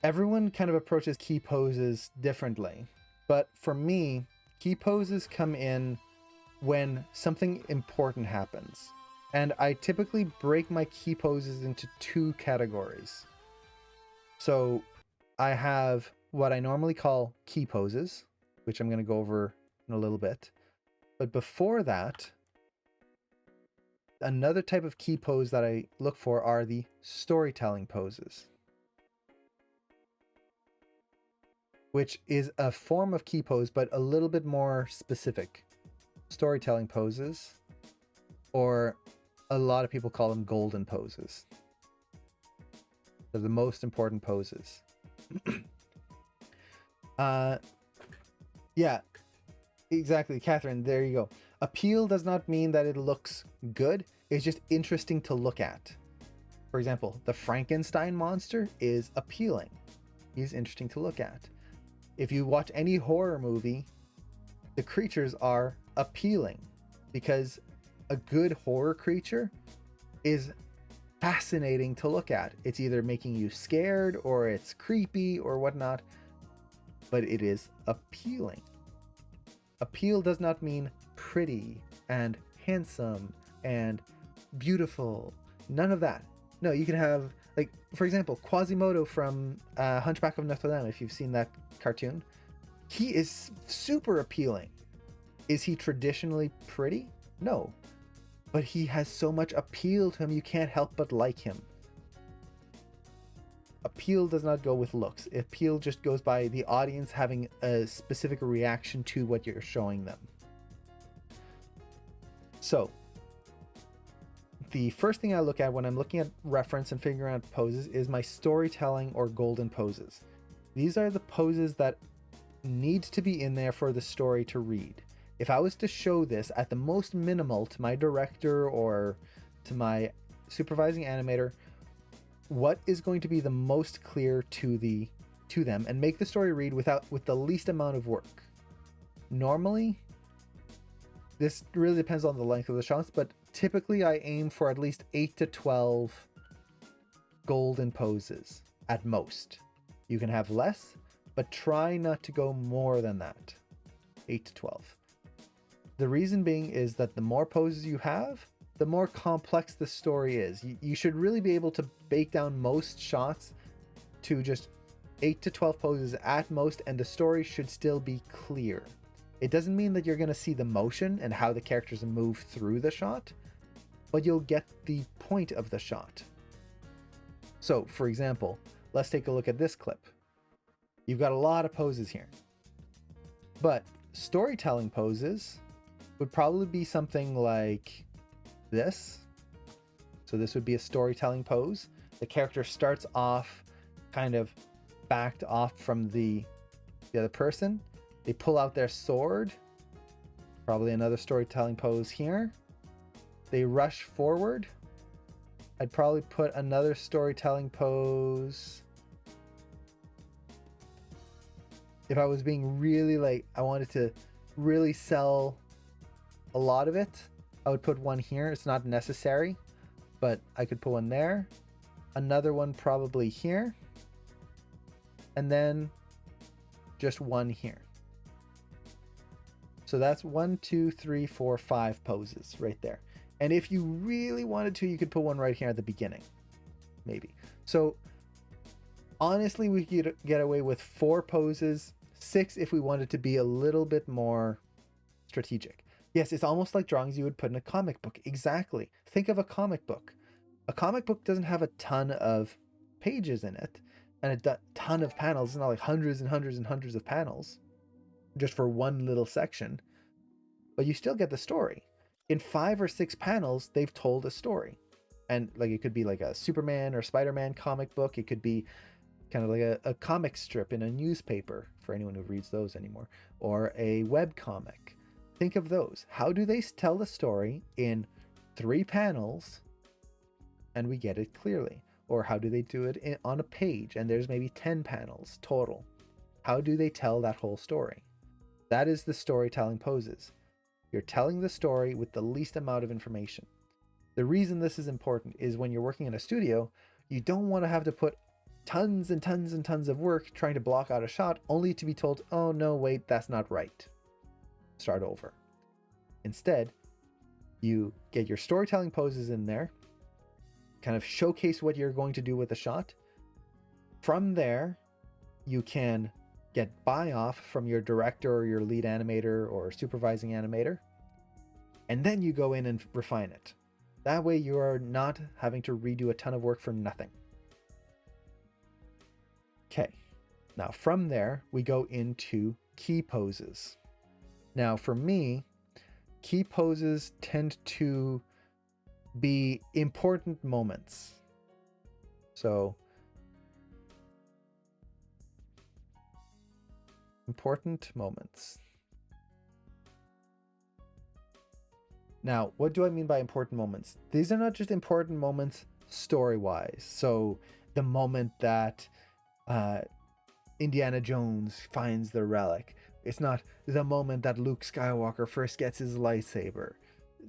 everyone kind of approaches key poses differently. But for me, key poses come in when something important happens. And I typically break my key poses into two categories. So I have what I normally call key poses, which I'm going to go over in a little bit. But before that, another type of key pose that I look for are the storytelling poses, which is a form of key pose, but a little bit more specific. Storytelling poses, or a lot of people call them golden poses. They're the most important poses. Yeah, exactly, Catherine. There you go. Appeal does not mean that it looks good. It's just interesting to look at. For example, the Frankenstein monster is appealing. He's interesting to look at. If you watch any horror movie, the creatures are appealing because a good horror creature is fascinating to look at. It's either making you scared or it's creepy or whatnot, but it is appealing. Appeal does not mean pretty and handsome and beautiful. None of that. No, you can have, like, for example, Quasimodo from Hunchback of Notre Dame, if you've seen that cartoon. He is super appealing. Is he traditionally pretty? No. But he has so much appeal to him, you can't help but like him. Appeal does not go with looks. Appeal just goes by the audience having a specific reaction to what you're showing them. So, the first thing I look at when I'm looking at reference and figuring out poses is my storytelling or golden poses. These are the poses that need to be in there for the story to read. If I was to show this at the most minimal to my director or to my supervising animator, what is going to be the most clear to them and make the story read with the least amount of work? Normally, this really depends on the length of the shots, but typically I aim for at least 8 to 12 golden poses at most. You can have less, but try not to go more than that. 8 to 12. The reason being is that the more poses you have, the more complex the story is. You should really be able to bake down most shots to just 8 to 12 poses at most, and the story should still be clear. It doesn't mean that you're going to see the motion and how the characters move through the shot, but you'll get the point of the shot. So, for example, let's take a look at this clip. You've got a lot of poses here. But storytelling poses would probably be something like this. So this would be a storytelling pose. The character starts off kind of backed off from the other person. They pull out their sword. Probably another storytelling pose here. They rush forward. I'd probably put another storytelling pose. If I was being really like, I wanted to really sell a lot of it, I would put one here. It's not necessary, but I could put one there. Another one probably here. And then just one here. So that's 1, 2, 3, 4, 5 poses right there. And if you really wanted to, you could put one right here at the beginning. Maybe. So honestly, we could get away with 4 poses, 6 if we wanted to be a little bit more strategic. Yes, it's almost like drawings you would put in a comic book. Exactly. Think of a comic book. A comic book doesn't have a ton of pages in it and a ton of panels. It's not like hundreds and hundreds and hundreds of panels just for one little section, but you still get the story. In 5 or 6 panels, they've told a story. And like it could be like a Superman or Spider-Man comic book. It could be kind of like a comic strip in a newspaper for anyone who reads those anymore, or a web comic. Think of those. How do they tell the story in 3 panels and we get it clearly? Or how do they do it on a page and there's maybe 10 panels total? How do they tell that whole story? That is the storytelling poses. You're telling the story with the least amount of information. The reason this is important is when you're working in a studio, you don't want to have to put tons and tons and tons of work trying to block out a shot, only to be told, oh no, wait, that's not right. Start over. Instead, you get your storytelling poses in there, kind of showcase what you're going to do with the shot. From there, you can get buy-off from your director or your lead animator or supervising animator, and then you go in and refine it. That way you are not having to redo a ton of work for nothing. Okay, now from there, we go into key poses. Now for me, key poses tend to be important moments. So, important moments. Now, what do I mean by important moments? These are not just important moments story-wise. So the moment that Indiana Jones finds the relic. It's not the moment that Luke Skywalker first gets his lightsaber.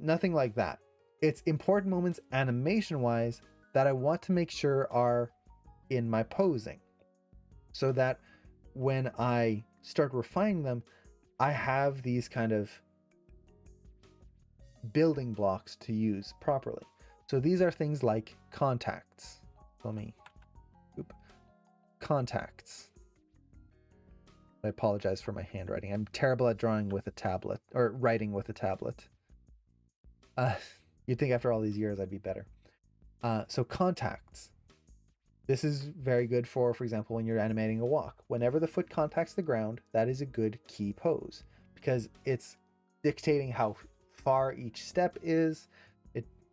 Nothing like that. It's important moments animation-wise that I want to make sure are in my posing, so that when I start refining them, I have these kind of building blocks to use properly. So these are things like contacts. Contacts. I apologize for my handwriting. I'm terrible at drawing with a tablet, or writing with a tablet. You'd think after all these years I'd be better. So contacts. This is very good for example, when you're animating a walk. Whenever the foot contacts the ground, that is a good key pose, because it's dictating how far each step is.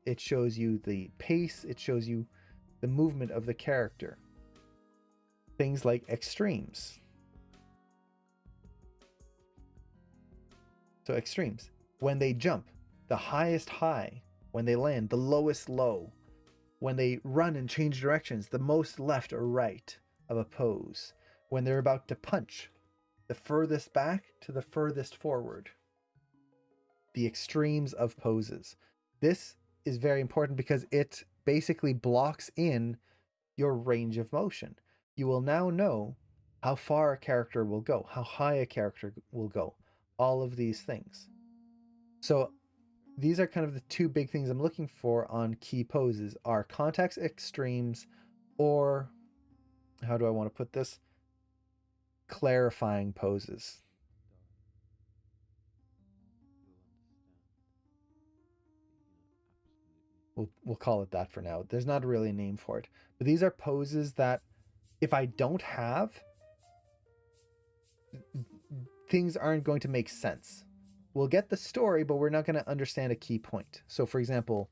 It shows you the pace. It shows you the movement of the character. Things like extremes. So extremes, when they jump, the highest high. When they land, the lowest low. When they run and change directions, the most left or right of a pose. When they're about to punch, the furthest back to the furthest forward. The extremes of poses. This is very important because it basically blocks in your range of motion. You will now know how far a character will go, how high a character will go, all of these things. So these are kind of the two big things I'm looking for on key poses, are contacts, extremes, or how do I want to put this? Clarifying poses. We'll call it that for now. There's not really a name for it. But these are poses that if I don't have, things aren't going to make sense. We'll get the story, but we're not going to understand a key point. So for example,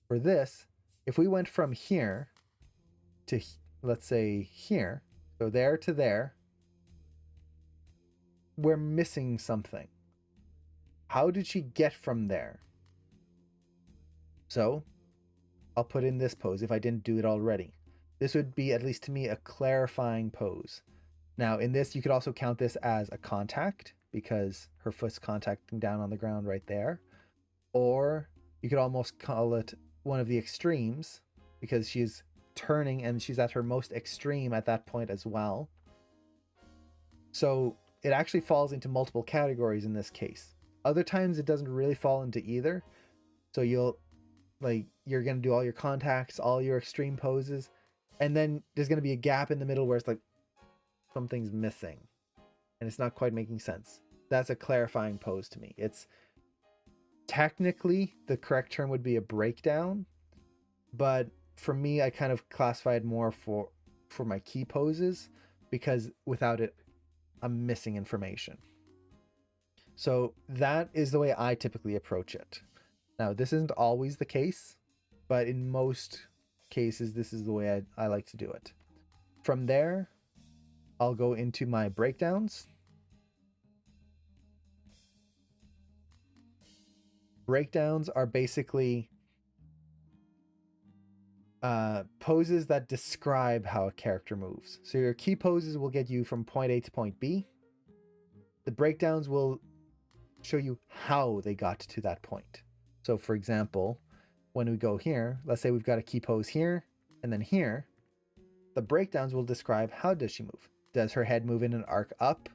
for this, if we went from here to, let's say, here, so there to there, we're missing something. How did she get from there? So I'll put in this pose if I didn't do it already. This would be, at least to me, a clarifying pose. Now in this, you could also count this as a contact because her foot's contacting down on the ground right there. Or you could almost call it one of the extremes because she's turning and she's at her most extreme at that point as well. So it actually falls into multiple categories in this case. Other times it doesn't really fall into either. So you're going to do all your contacts, all your extreme poses, and then there's going to be a gap in the middle where it's like something's missing and it's not quite making sense. That's a clarifying pose to me. It's technically the correct term would be a breakdown, but for me, I kind of classify it more for my key poses because without it, I'm missing information. So that is the way I typically approach it. Now, this isn't always the case, but in most cases, this is the way I like to do it. From there, I'll go into my breakdowns. Breakdowns are basically poses that describe how a character moves. So your key poses will get you from point A to point B. The breakdowns will show you how they got to that point. So for example, when we go here, let's say we've got a key pose here and then here. The breakdowns will describe how does she move. Does her head move in an arc up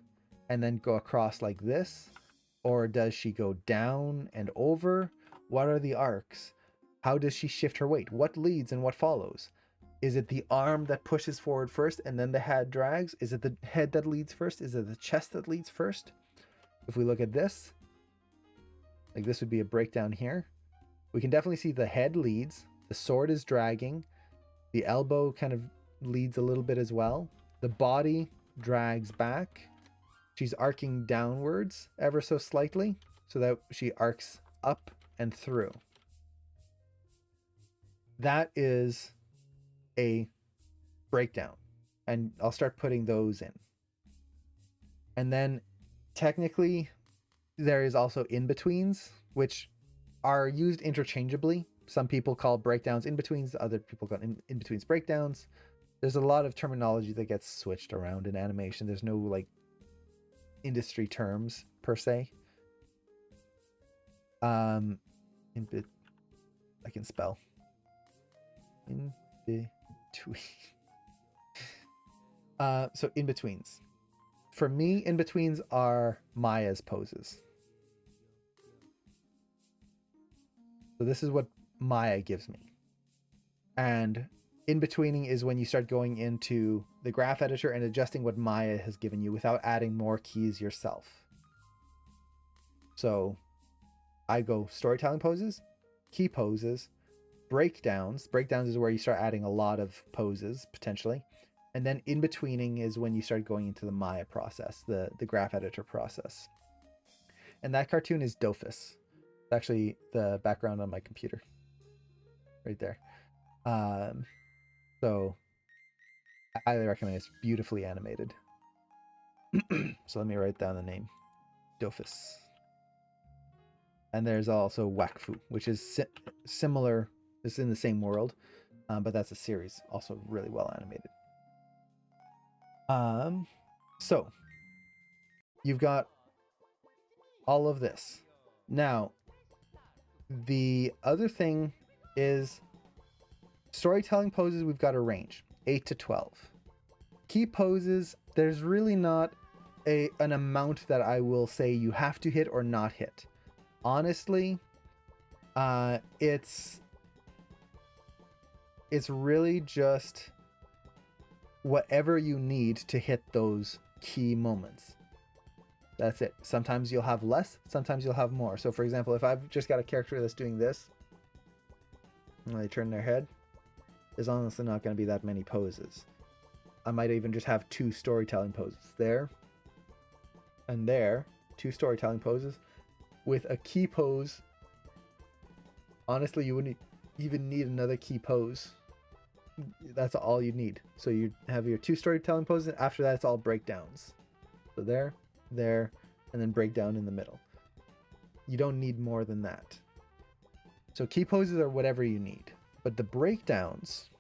and then go across like this? Or does she go down and over? What are the arcs? How does she shift her weight? What leads and what follows? Is it the arm that pushes forward first and then the head drags? Is it the head that leads first? Is it the chest that leads first? If we look at this, like this would be a breakdown here. We can definitely see the head leads, the sword is dragging, the elbow kind of leads a little bit as well. The body drags back. She's arcing downwards ever so slightly so that she arcs up and through. That is a breakdown. And I'll start putting those in. And then technically there is also in-betweens, which are used interchangeably. Some people call breakdowns in-betweens, other people call in-betweens breakdowns. There's a lot of terminology that gets switched around in animation. There's no like industry terms per se. I can spell. In between. So in-betweens. For me, in-betweens are Maya's poses. So this is what Maya gives me. And in-betweening is when you start going into the graph editor and adjusting what Maya has given you without adding more keys yourself. So I go storytelling poses, key poses, breakdowns. Breakdowns is where you start adding a lot of poses, potentially. And then in-betweening is when you start going into the Maya process, the graph editor process. And that cartoon is Dofus. It's actually the background on my computer. Right there. So I highly recommend it. It's beautifully animated. So let me write down the name. Dofus. And there's also Wakfu, which is similar. It's in the same world, but that's a series. Also really well animated. So you've got all of this. Now, the other thing is storytelling poses, we've got a range, 8 to 12. Key poses, there's really not an amount that I will say you have to hit or not hit. Honestly, it's really just whatever you need to hit those key moments. That's it. Sometimes you'll have less, sometimes you'll have more. So for example, if I've just got a character that's doing this, and they turn their head, there's honestly not going to be that many poses. I might even just have 2 storytelling poses. There and there, 2 storytelling poses. With a key pose, honestly, you wouldn't even need another key pose. That's all you need. So you have your 2 storytelling poses. After that, it's all breakdowns. So there, and then breakdown in the middle. You don't need more than that. So key poses are whatever you need. But the breakdowns,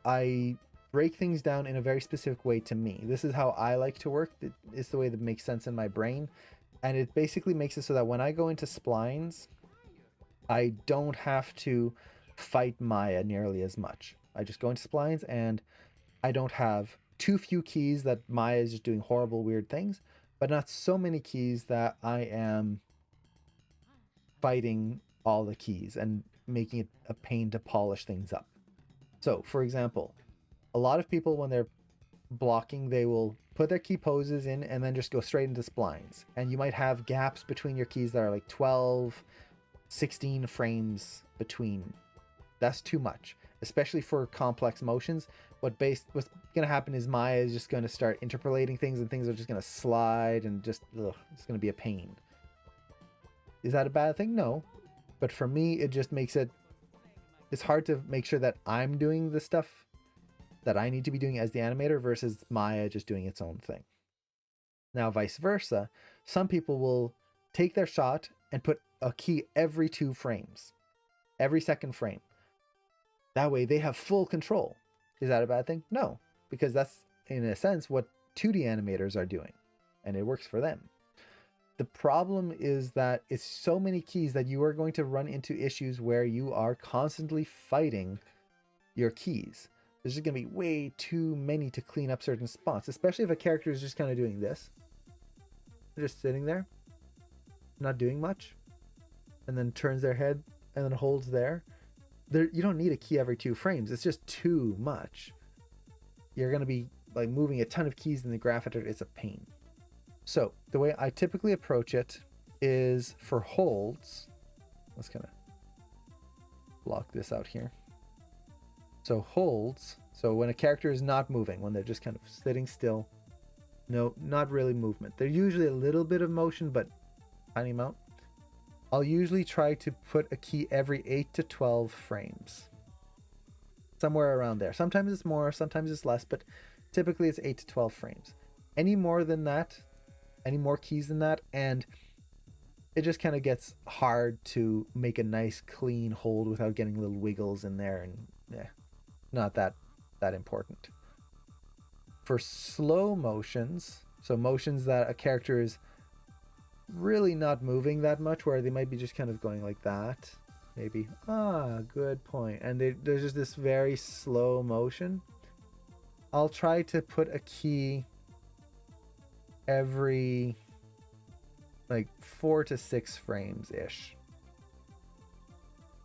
I break things down in a very specific way to me. This is how I like to work. It's the way that makes sense in my brain. And it basically makes it so that when I go into splines, I don't have to fight Maya nearly as much. I just go into splines and I don't have too few keys that Maya is just doing horrible, weird things, but not so many keys that I am fighting all the keys and making it a pain to polish things up. So, for example, a lot of people, when they're blocking, they will put their key poses in and then just go straight into splines. And you might have gaps between your keys that are like 12, 16 frames between. That's too much, especially for complex motions. What's going to happen is Maya is just going to start interpolating things and things are just going to slide and just, it's going to be a pain. Is that a bad thing? No. But for me, it just makes it's hard to make sure that I'm doing the stuff that I need to be doing as the animator versus Maya just doing its own thing. Now, vice versa, some people will take their shot and put a key every 2 frames, every second frame. That way they have full control. Is that a bad thing? No, because that's, in a sense, what 2D animators are doing, and it works for them. The problem is that it's so many keys that you are going to run into issues where you are constantly fighting your keys. there's just gonna be way too many to clean up certain spots, especially if a character is just kind of doing this. They're just sitting there, not doing much, and then turns their head and then holds there. You don't need a key every 2 frames. It's just too much. You're gonna be like moving a ton of keys in the graph editor. It's a pain. So the way I typically approach it is for holds. Let's kind of block this out here. So holds, so when a character is not moving, when they're just kind of sitting still, no, not really movement. They're usually a little bit of motion, but tiny amount. I'll usually try to put a key every 8 to 12 frames. Somewhere around there. Sometimes it's more, sometimes it's less, but typically it's 8 to 12 frames. Any more than that, any more keys than that, and it just kind of gets hard to make a nice clean hold without getting little wiggles in there, and yeah, not that important. For slow motions, so motions that a character is really not moving that much, where they might be just kind of going like that, maybe, good point, and there's just this very slow motion, I'll try to put a key every like 4 to 6 frames ish,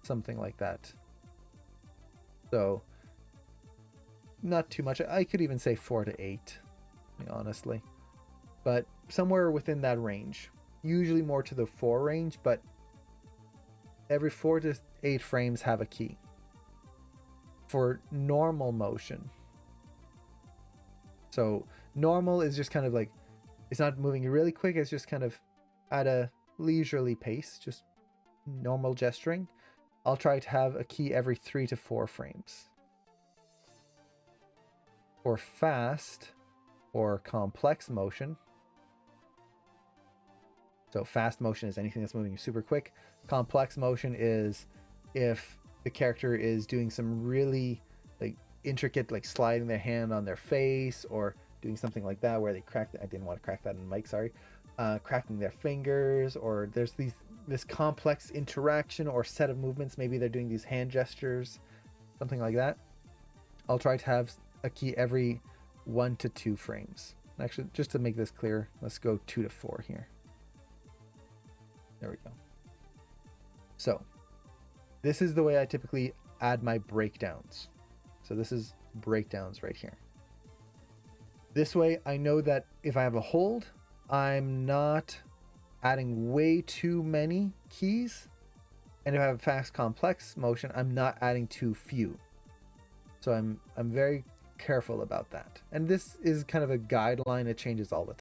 something like that. So not too much. I could even say 4 to 8, honestly, but somewhere within that range, usually more to the 4 range, but every 4 to 8 frames have a key. For normal motion, so normal is just kind of like, it's not moving really quick, it's just kind of at a leisurely pace, just normal gesturing. I'll try to have a key every 3 to 4 frames. For fast or complex motion, so fast motion is anything that's moving super quick. Complex motion is if the character is doing some really like intricate, like sliding their hand on their face, or doing something like that where they crack, I didn't want to crack that in the mic, sorry. Cracking their fingers, or there's this complex interaction or set of movements. Maybe they're doing these hand gestures, something like that. I'll try to have a key every 1 to 2 frames. Actually, just to make this clear, let's go 2 to 4 here. There we go. So this is the way I typically add my breakdowns. So this is breakdowns right here. This way I know that if I have a hold, I'm not adding way too many keys, and if I have fast complex motion, I'm not adding too few. So I'm very careful about that. And this is kind of a guideline. It changes all the time.